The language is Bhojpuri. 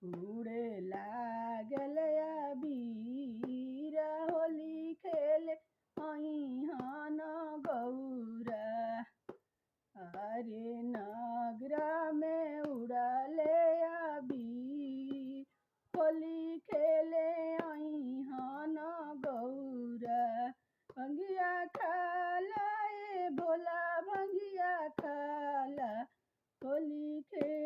उड़े लागल अबीर होली खेले अइहन गौरा। अरे नगरा में उड़ले अबीर होली खेले अइहन गौरा। भंगिया खाला ए भोला भंगिया खाला होली खेले